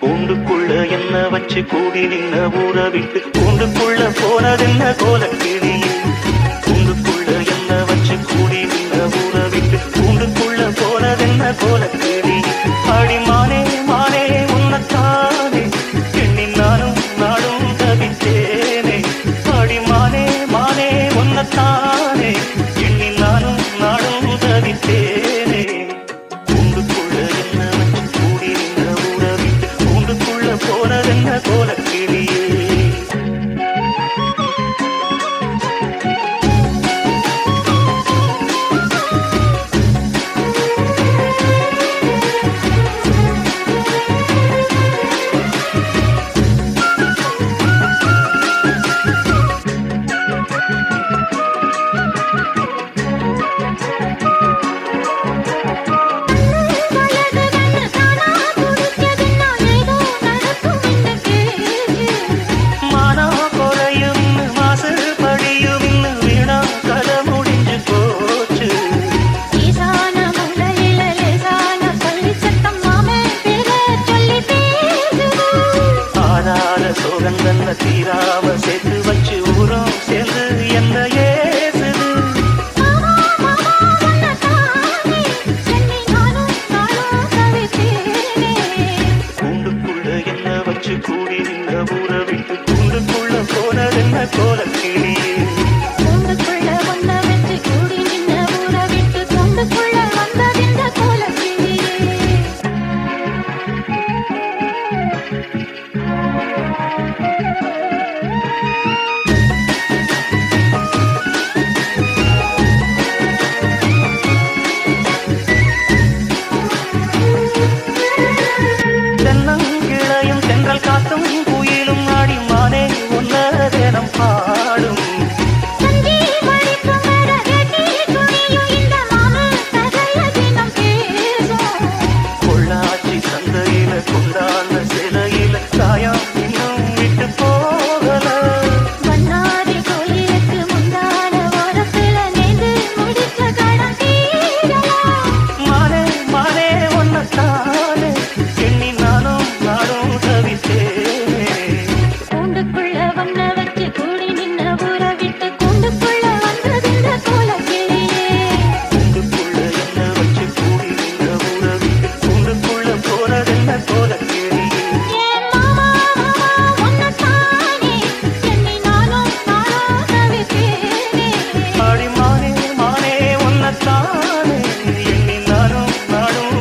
கூண்டுக்குள்ள என்ன வச்சு கூடி நின்ன ஊற விட்டு கூண்டுக்குள்ள போனதென்ன கோலக்கிளி. கூண்டுக்குள்ள என்ன வச்சு கூடி நின்ன ஊற விட்டு கூண்டுக்குள்ள போனதென்ன கோலக்கிளி. அடிமானே மானே உன்னத்தானே எண்ணி நானும் நாடும் தவித்தேனே. அடிமானே மானே உன்னத்தானே எண்ணி நானும் நாடும் தவித்தேனே. கூண்டுக்குள்ள என்ன வச்சு கூடி நின்ன ஊற விட்டு கூண்டுக்குள்ள போனதென்ன கோலக்கிளியே. சோகந்தன்ன தீராம சேர்த்து வச்சு ஊரும் சேர்ந்து என்ன ஏசுது. கூண்டுக்குள்ள என்ன வச்சு கூடி நின்ற ஊற விட்டு கூண்டுக்குள்ள போனதென்ன கோலக்கிளியே. தென்னங்கிளையும் தென்றல் காத்தும் குயிலும் ஆடிமானே உன்னதேனம் பாடும். பொள்ளாச்சி சந்தையில கொண்டாந்த சிலையில சாயம் இன்னும் விட்டு போகல. மானே மானே ஒன்னத்தான்